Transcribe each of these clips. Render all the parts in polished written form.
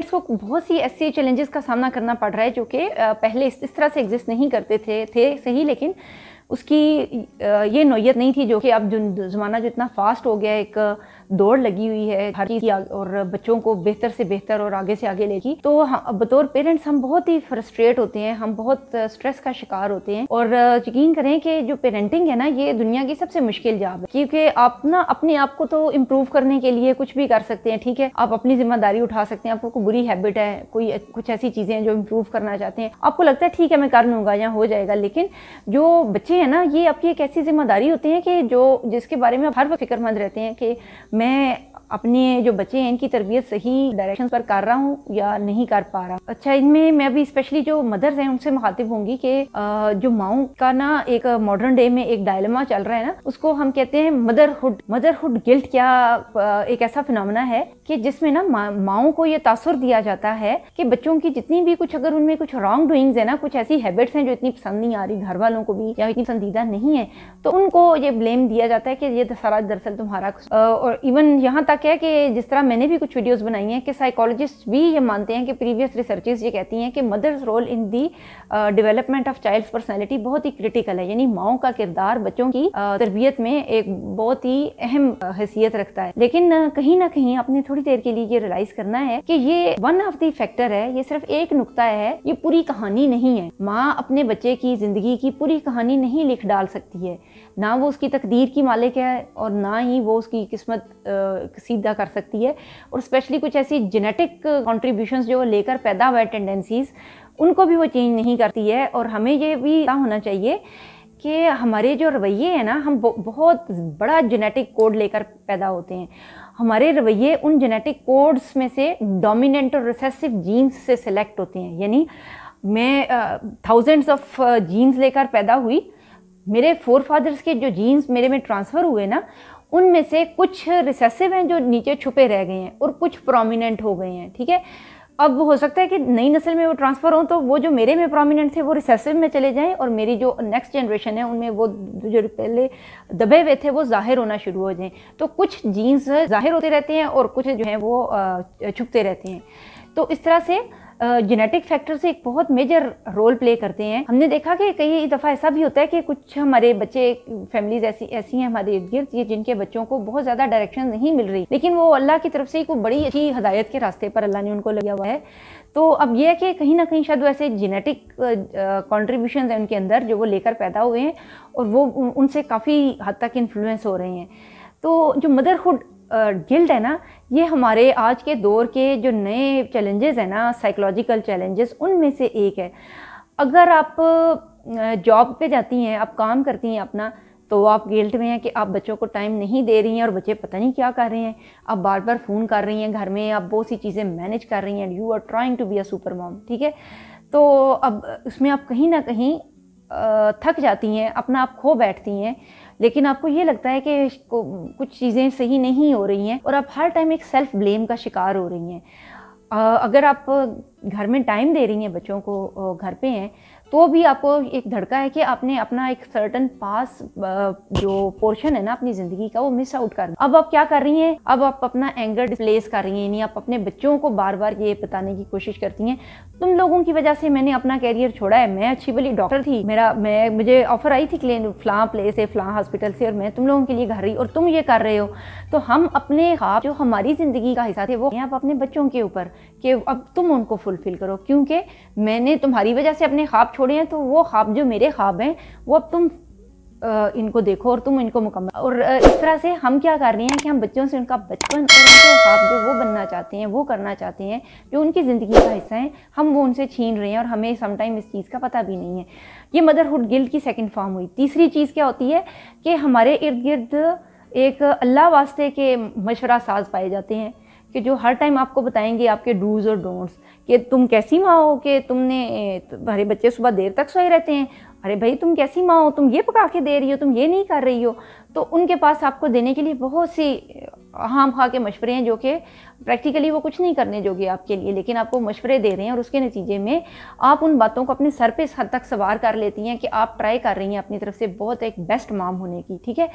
Parents को बहुत सी ऐसे चैलेंजेस का सामना करना पड़ रहा है जो कि पहले इस तरह से एग्जिस्ट नहीं करते थे सही, लेकिन उसकी ये नौयत नहीं थी जो कि अब जो ज़माना जो इतना फास्ट हो गया है, एक दौड़ लगी हुई है हर चीज़ की और बच्चों को बेहतर से बेहतर और आगे से आगे लेगी। तो बतौर पेरेंट्स हम बहुत ही फ्रस्ट्रेट होते हैं, हम बहुत स्ट्रेस का शिकार होते हैं। और यकीन करें कि जो पेरेंटिंग है ना, ये दुनिया की सबसे मुश्किल जॉब है, क्योंकि आप ना अपने आप को तो इम्प्रूव करने के लिए कुछ भी कर सकते हैं, ठीक है, आप अपनी जिम्मेदारी उठा सकते हैं। आपको कोई बुरी हैबिट है, कोई कुछ ऐसी चीज़ें हैं जो इम्प्रूव करना चाहते हैं, आपको लगता है ठीक है मैं कर लूँगा या हो जाएगा, लेकिन जो बच्चे है ना, ये आपकी एक ऐसी जिम्मेदारी होती है कि जिसके बारे में आप हर वक्त फिक्रमंद रहते हैं कि मैं अपने जो बच्चे हैं इनकी तरबियत सही डायरेक्शन पर कर रहा हूँ या नहीं कर पा रहा। अच्छा, इनमें मैं अभी स्पेशली जो मदर्स हैं उनसे मुखातिब होंगी कि जो माओं का ना एक मॉडर्न डे में एक डायलेमा चल रहा है ना, उसको हम कहते हैं मदरहुड गिल्ट। क्या एक ऐसा फिनोमेना है कि जिसमें ना माओं को ये तासुर दिया जाता है कि बच्चों की जितनी भी कुछ, अगर उनमें कुछ रॉन्ग डूइंग्स है ना, कुछ ऐसी हैबिट्स हैं जो इतनी पसंद नहीं आ रही घर वालों को भी या इतनी पसंदीदा नहीं है, तो उनको ये ब्लेम दिया जाता है कि ये सारा दरअसल तुम्हारा। और इवन यहाँ तक है कि जिस तरह मैंने भी कुछ वीडियोस बनाई हैं कि साइकोलॉजिस्ट भी ये मानते हैं कि प्रीवियस रिसर्चेस ये कहती हैं कि mother's role in the development of child's personality बहुत ही क्रिटिकल है, यानी माओं का किरदार बच्चों की तरबियत में एक बहुत ही अहम हैसियत रखता है। लेकिन कहीं ना कहीं आपने थोड़ी देर के लिए ये रियलाइज करना है कि ये वन ऑफ द फैक्टर है, ये सिर्फ एक नुक्ता है, ये पूरी कहानी नहीं है। माँ अपने बच्चे की जिंदगी की पूरी कहानी नहीं लिख डाल सकती है, ना वो उसकी तकदीर की मालिक है और ना ही वो उसकी किस्मत सीधा कर सकती है। और स्पेशली कुछ ऐसी जेनेटिक कॉन्ट्रीब्यूशंस जो लेकर पैदा हुए टेंडेंसीज, उनको भी वो चेंज नहीं करती है। और हमें ये भी पता होना चाहिए कि हमारे जो रवैये हैं ना, हम बहुत बड़ा जेनेटिक कोड लेकर पैदा होते हैं। हमारे रवैये उन जेनेटिक कोड्स में से डोमिनेंट और रिसेसिव जीन्स से सिलेक्ट होते हैं। यानी मैं थाउजेंड्स ऑफ जीन्स लेकर पैदा हुई, मेरे फोर फादर्स के जो जीन्स मेरे में ट्रांसफ़र हुए ना, उनमें से कुछ रिसेसिव हैं जो नीचे छुपे रह गए हैं और कुछ प्रोमिनेंट हो गए हैं, ठीक है। अब हो सकता है कि नई नस्ल में वो ट्रांसफ़र हो तो वो जो मेरे में प्रोमिनेंट थे वो रिसेसिव में चले जाएं और मेरी जो नेक्स्ट जनरेशन है उनमें वो जो पहले दबे हुए थे वो जाहिर होना शुरू हो जाएं। तो कुछ जीन्स जाहिर होते रहते हैं और कुछ जो हैं वो छुपते रहते हैं। तो इस तरह से जेनेटिक फैक्टर्स एक बहुत मेजर रोल प्ले करते हैं। हमने देखा कि कई दफ़ा ऐसा भी होता है कि कुछ हमारे बच्चे, फैमिलीज ऐसी हैं हमारे इर्द गिर्द जिनके बच्चों को बहुत ज़्यादा डायरेक्शन नहीं मिल रही, लेकिन वो अल्लाह की तरफ से कोई बड़ी अच्छी हिदायत के रास्ते पर अल्लाह ने उनको लगा हुआ है। तो अब यह है कि कहीं ना कहीं शायद वैसे जेनेटिक कॉन्ट्रीब्यूशन हैं उनके अंदर जो वो लेकर पैदा हुए हैं और वो उनसे काफ़ी हद तक इन्फ्लुएंस हो रहे हैं। तो जो मदरहुड गिल्ट है ना, ये हमारे आज के दौर के जो नए चैलेंजेस हैं ना, साइकोलॉजिकल चैलेंजेस, उनमें से एक है। अगर आप जॉब पे जाती हैं, आप काम करती हैं अपना, तो आप गिल्ट में हैं कि आप बच्चों को टाइम नहीं दे रही हैं और बच्चे पता नहीं क्या कर रहे हैं। आप बार बार फ़ोन कर रही हैं घर में, आप बहुत सी चीज़ें मैनेज कर रही हैं, you are trying to be a super mom, ठीक है। तो अब उसमें आप कहीं ना कहीं थक जाती हैं, अपना आप खो बैठती हैं, लेकिन आपको ये लगता है कि कुछ चीज़ें सही नहीं हो रही हैं और आप हर टाइम एक सेल्फ ब्लेम का शिकार हो रही हैं। अगर आप घर में टाइम दे रही हैं, बच्चों को घर पे हैं, तो भी आपको एक धड़का है कि आपने अपना एक सर्टन पास जो पोर्शन है ना अपनी ज़िंदगी का, वो मिस आउट कर। अब आप क्या कर रही हैं, अब आप अपना एंगर डिस्प्लेस कर रही हैं, यानी आप अपने बच्चों को बार बार ये बताने की कोशिश करती हैं, तुम लोगों की वजह से मैंने अपना कैरियर छोड़ा है, मैं अच्छी भली डॉक्टर थी, मुझे ऑफर आई थी फ़लाँ प्लेस से, फ़लाँ हॉस्पिटल से, और मैं तुम लोगों के लिए घर रही और तुम ये कर रहे हो। तो हम अपने ख्वाब जो हमारी ज़िंदगी का हिस्सा थे वो आप अपने बच्चों के ऊपर कि अब तुम उनको फुलफिल करो, क्योंकि मैंने तुम्हारी वजह से अपने ख्वाब छोड़े हैं, तो वो ख्वाब जो मेरे ख्वाब हैं वो अब तुम इनको देखो और तुम इनको मुकम्मल। और इस तरह से हम क्या कर रहे हैं कि हम बच्चों से उनका बचपन और उनके ख्वाब जो वो बनना चाहते हैं, वो करना चाहते हैं, जो उनकी ज़िंदगी का हिस्सा है, हम वो उनसे छीन रहे हैं और हमें समटाइम इस चीज़ का पता भी नहीं है। ये मदरहुड गिल्ट की सेकंड फॉर्म हुई। तीसरी चीज़ क्या होती है कि हमारे इर्द गिर्द एक अल्लाह वास्ते के मशवरा साज पाए जाते हैं कि जो हर टाइम आपको बताएंगे आपके डूज़ और डोंट्स, कि तुम कैसी माँ हो कि तुम्हारे बच्चे सुबह देर तक सोए रहते हैं, अरे भाई तुम कैसी माँ हो, तुम ये पका के दे रही हो, तुम ये नहीं कर रही हो। तो उनके पास आपको देने के लिए बहुत सी हाँ खा के मशवरे हैं जो कि प्रैक्टिकली वो कुछ नहीं करने जोगे आपके लिए, लेकिन आपको मशवरे दे रहे हैं और उसके नतीजे में आप उन बातों को अपने सर पे इस हद तक सवार कर लेती हैं कि आप ट्राई कर रही हैं अपनी तरफ से बहुत एक बेस्ट माम होने की, ठीक है।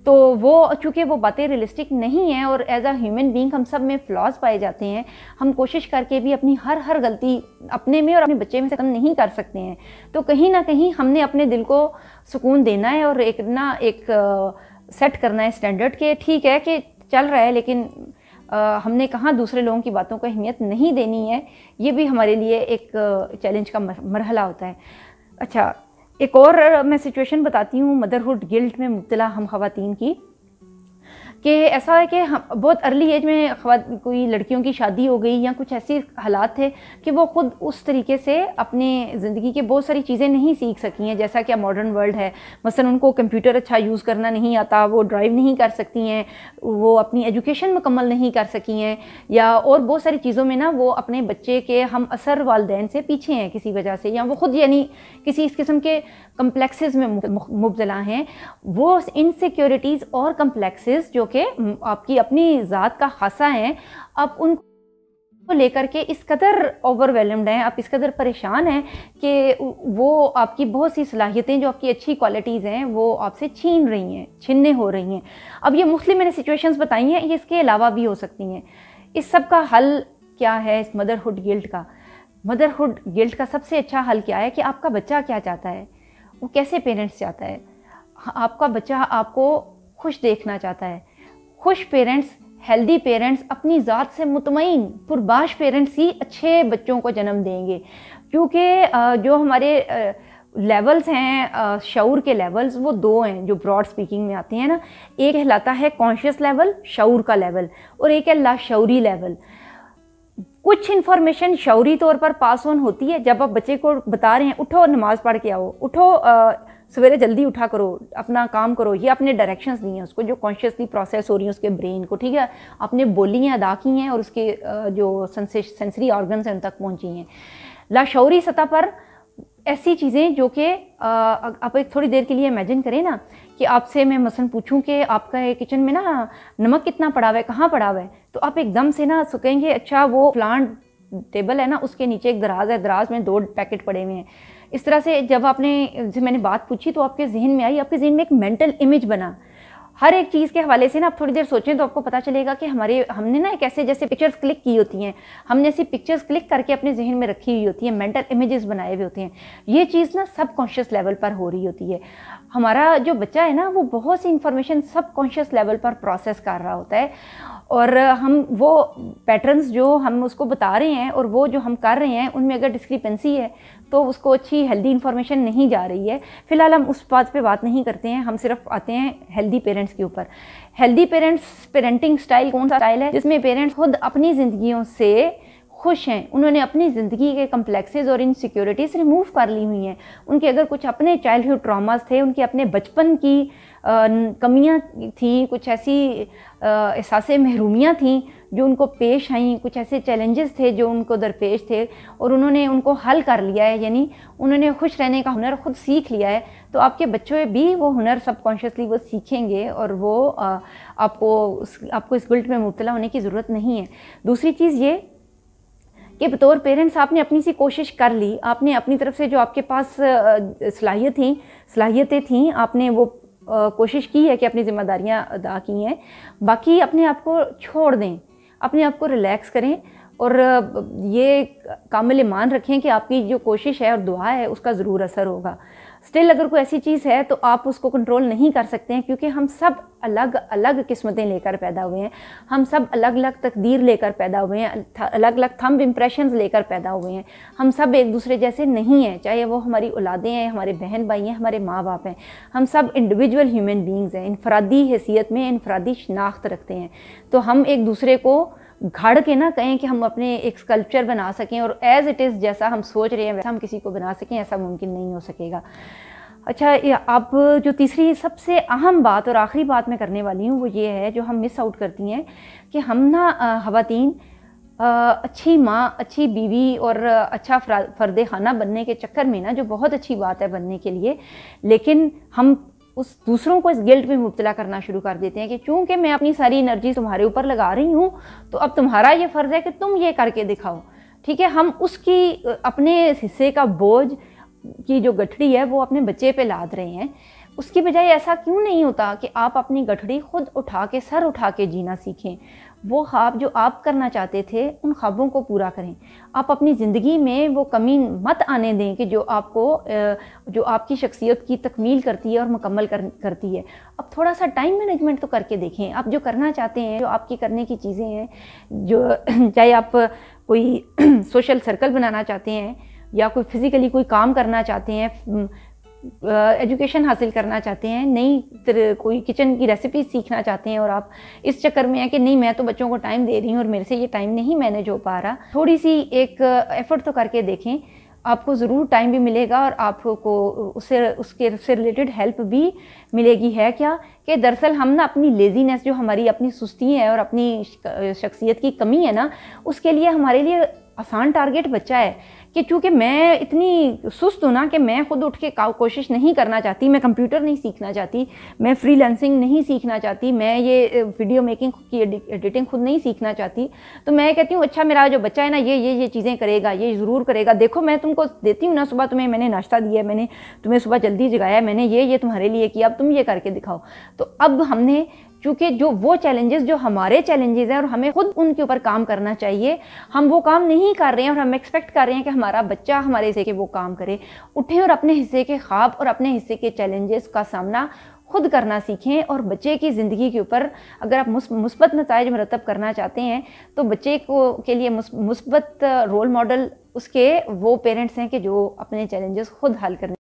तो वो चूँकि वो बातें रियलिस्टिक नहीं हैं और एज अ ह्यूमन बीइंग हम सब में फ्लॉज पाए जाते हैं, हम कोशिश करके भी अपनी हर गलती अपने में और अपने बच्चे में से कम नहीं कर सकते हैं। तो कहीं ना कहीं हमने अपने दिल को सुकून देना है और एक सेट करना है स्टैंडर्ड के, ठीक है कि चल रहा है, लेकिन हमने कहाँ दूसरे लोगों की बातों को अहमियत नहीं देनी है। ये भी हमारे लिए एक चैलेंज का मरहला होता है। अच्छा, एक और मैं सिचुएशन बताती हूँ मदरहुड गिल्ट में मुब्तला हम ख़वातीन की, कि ऐसा है कि हम बहुत अर्ली एज में कोई लड़कियों की शादी हो गई या कुछ ऐसे हालात थे कि वो ख़ुद उस तरीके से अपने ज़िंदगी के बहुत सारी चीज़ें नहीं सीख सकी हैं, जैसा कि मॉडर्न वर्ल्ड है। मसलन उनको कंप्यूटर अच्छा यूज़ करना नहीं आता, वो ड्राइव नहीं कर सकती हैं, वो अपनी एजुकेशन मुकम्मल नहीं कर सकी हैं, या और बहुत सारी चीज़ों में ना वो अपने बच्चे के हम असर वालदैन से पीछे हैं किसी वजह से, या वो ख़ुद यानी किसी इस किस्म के कम्प्लेक्सेस में मुब्तला हैं। वो इनसिक्योरिटीज़ और कम्प्लेक्सेस जो कि आपकी अपनी ज़ात का खासा है, आप उनको लेकर के इस कदर ओवरवेलम्ड हैं, आप इस कदर परेशान हैं कि वो आपकी बहुत सी सलाहियतें जो आपकी अच्छी क्वालिटीज़ हैं वो आपसे छीनने हो रही हैं। अब ये मुख्तलिफ मैंने सिचुएशंस बताई हैं, ये इसके अलावा भी हो सकती हैं। इस सब का हल क्या है? इस मदरहुड गिल्ट का सबसे अच्छा हल क्या है कि आपका बच्चा क्या चाहता है, वो कैसे पेरेंट्स चाहता है। आपका बच्चा आपको खुश देखना चाहता है। खुश पेरेंट्स, हेल्दी पेरेंट्स, अपनी ज़ात से मुतमईन पुरबाश पेरेंट्स ही अच्छे बच्चों को जन्म देंगे, क्योंकि जो हमारे लेवल्स हैं, शऊर के लेवल्स, वो दो हैं जो ब्रॉड स्पीकिंग में आते हैं ना। एक कहलाता है कॉन्शियस लेवल, शऊर का लेवल, और एक है लाशऊरी लेवल। कुछ इन्फॉर्मेशन शऊरी तौर पर पास ऑन होती है जब आप बच्चे को बता रहे हैं उठो नमाज़ पढ़ के आओ, उठो सवेरे जल्दी उठा करो, अपना काम करो, ये आपने डायरेक्शंस दी हैं उसको जो कॉन्शियसली प्रोसेस हो रही हैं उसके ब्रेन को, ठीक है। आपने बोली हैं, अदा की हैं और उसके जो सेंसरी ऑर्गन्स हैं उन तक पहुंची हैं। लाशऊरी सतह पर ऐसी चीज़ें जो कि आप एक थोड़ी देर के लिए इमेजिन करें ना कि आपसे मैं मसलन पूछूं कि आपका किचन में ना नमक कितना पड़ा हुआ है, कहाँ पड़ा हुआ है, तो आप एकदम से ना कहेंगे अच्छा वो प्लांट टेबल है ना उसके नीचे एक दराज है, दराज में 2 पैकेट पड़े हुए हैं। इस तरह से जब मैंने बात पूछी तो आपके जहन में आई, आपके जहन में एक मेंटल इमेज बना। हर एक चीज़ के हवाले से ना आप थोड़ी देर सोचें तो आपको पता चलेगा कि हमने ना एक ऐसे जैसे पिक्चर्स क्लिक की होती हैं, हमने ऐसी पिक्चर्स क्लिक करके अपने जहन में रखी हुई होती हैं, मेंटल इमेजेस बनाए हुए होते हैं। ये चीज़ ना सब कॉन्शियस लेवल पर हो रही होती है। हमारा जो बच्चा है ना वो बहुत सी इंफॉर्मेशन सब कॉन्शियस लेवल पर प्रोसेस कर रहा होता है, और हम वो पैटर्न्स जो हम उसको बता रहे हैं और वो जो हम कर रहे हैं उनमें अगर डिस्क्रिपेंसी है तो उसको अच्छी हेल्दी इन्फॉर्मेशन नहीं जा रही है। फ़िलहाल हम उस बात पे बात नहीं करते हैं, हम सिर्फ आते हैं हेल्दी पेरेंट्स के ऊपर। हेल्दी पेरेंटिंग स्टाइल कौन सा स्टाइल है जिसमें पेरेंट्स खुद अपनी ज़िंदगियों से खुश हैं, उन्होंने अपनी ज़िंदगी के कम्प्लेक्सेस और इनसिक्योरिटीज़ रिमूव कर ली हुई हैं। उनके अगर कुछ अपने चाइल्डहुड ट्रॉमास थे, उनके अपने बचपन की कमियां थी, कुछ ऐसी एहसासे महरूमियाँ थीं जो उनको पेश आईं, कुछ ऐसे चैलेंजेस थे जो उनको दरपेश थे और उन्होंने उनको हल कर लिया है, यानी उन्होंने खुश रहने का हुनर खुद सीख लिया है। तो आपके बच्चों भी वो हुनर सबकॉन्शियसली वो सीखेंगे और वो आपको इस गिल्ट में मुब्तला होने की ज़रूरत नहीं है। दूसरी चीज़ ये कि बतौर पेरेंट्स आपने अपनी सी कोशिश कर ली, आपने अपनी तरफ से जो आपके पास सलाहियतें थीं आपने वो कोशिश की है कि अपनी ज़िम्मेदारियां अदा की हैं। बाकी अपने आप को छोड़ दें, अपने आप को रिलैक्स करें और ये कामिल ईमान रखें कि आपकी जो कोशिश है और दुआ है उसका ज़रूर असर होगा। स्टिल अगर कोई ऐसी चीज़ है तो आप उसको कंट्रोल नहीं कर सकते हैं, क्योंकि हम सब अलग अलग किस्मतें लेकर पैदा हुए हैं, हम सब अलग अलग तकदीर लेकर पैदा हुए हैं, अलग अलग थंब इम्प्रेशंस लेकर पैदा हुए हैं। हम सब एक दूसरे जैसे नहीं हैं, चाहे वो हमारी औलादें हैं, हमारे बहन भाई हैं, हमारे माँ बाप हैं। हम सब इंडिविजुअल ह्यूमन बींग्स हैं, इनफरादी हैसियत में इनफरादी शनाख्त रखते हैं। तो हम एक दूसरे को घड़ के ना कहें कि हम अपने एक स्कल्पचर बना सकें और एज़ इट इज़ जैसा हम सोच रहे हैं वैसा हम किसी को बना सकें, ऐसा मुमकिन नहीं हो सकेगा। अच्छा, अब जो तीसरी सबसे अहम बात और आखिरी बात मैं करने वाली हूँ वो ये है जो हम मिस आउट करती हैं कि हम ना ख़वातीन अच्छी माँ, अच्छी बीवी और अच्छा फ़र्द खाना बनने के चक्कर में ना, जो बहुत अच्छी बात है बनने के लिए, लेकिन हम उस दूसरों को इस गिल्ट में मुब्तला करना शुरू कर देते हैं कि चूंकि मैं अपनी सारी एनर्जी तुम्हारे ऊपर लगा रही हूँ तो अब तुम्हारा ये फ़र्ज़ है कि तुम ये करके दिखाओ। ठीक है, हम उसकी अपने हिस्से का बोझ की जो गठड़ी है वो अपने बच्चे पे लाद रहे हैं। उसकी बजाय ऐसा क्यों नहीं होता कि आप अपनी गठड़ी खुद उठा के, सर उठा के जीना सीखें। वो ख्वाब जो आप करना चाहते थे उन ख्वाबों को पूरा करें। आप अपनी ज़िंदगी में वो कमी मत आने दें कि जो आपकी शख्सियत की तकमील करती है और मुकम्मल करती है। अब थोड़ा सा टाइम मैनेजमेंट तो करके देखें। आप जो करना चाहते हैं, जो आपकी करने की चीज़ें हैं, जो चाहे आप कोई सोशल सर्कल बनाना चाहते हैं या कोई फिज़िकली कोई काम करना चाहते हैं, एजुकेशन हासिल करना चाहते हैं, नई कोई किचन की रेसिपी सीखना चाहते हैं और आप इस चक्कर में है कि नहीं मैं तो बच्चों को टाइम दे रही हूँ और मेरे से ये टाइम नहीं मैनेज हो पा रहा, थोड़ी सी एक एफ़र्ट तो करके देखें। आपको ज़रूर टाइम भी मिलेगा और आपको उससे रिलेटेड हेल्प भी मिलेगी। है क्या कि दरअसल हम ना अपनी लेज़ीनेस, जो हमारी अपनी सुस्ती है और अपनी शख्सियत की कमी है ना, उसके लिए हमारे लिए आसान टारगेट बच्चा है कि चूँकि मैं इतनी सुस्त हूँ ना कि मैं खुद उठ के कोशिश नहीं करना चाहती, मैं कंप्यूटर नहीं सीखना चाहती, मैं फ्रीलांसिंग नहीं सीखना चाहती, मैं ये वीडियो मेकिंग की एडिटिंग खुद नहीं सीखना चाहती, तो मैं कहती हूँ अच्छा मेरा जो बच्चा है ना ये चीज़ें करेगा, ये ज़रूर करेगा। देखो मैं तुमको देती हूँ ना, सुबह तुम्हें मैंने नाश्ता दिया है, मैंने तुम्हें सुबह जल्दी जगाया, मैंने ये तुम्हारे लिए किया, अब तुम ये करके दिखाओ। तो अब हमने चूँकि जो वो चैलेंजेस जो हमारे चैलेंजेस हैं और हमें खुद उनके ऊपर काम करना चाहिए, हम वो काम नहीं कर रहे हैं और हम एक्सपेक्ट कर रहे हैं कि हमारा बच्चा हमारे हिस्से के वो काम करे। उठें और अपने हिस्से के ख्वाब और अपने हिस्से के चैलेंजेस का सामना खुद करना सीखें। और बच्चे की ज़िंदगी के ऊपर अगर आप मुस्बत नताइज मरतब करना चाहते हैं तो बच्चे के लिए मुस्बत रोल मॉडल उसके वो पेरेंट्स हैं कि जो अपने चैलेंजेस खुद हल करने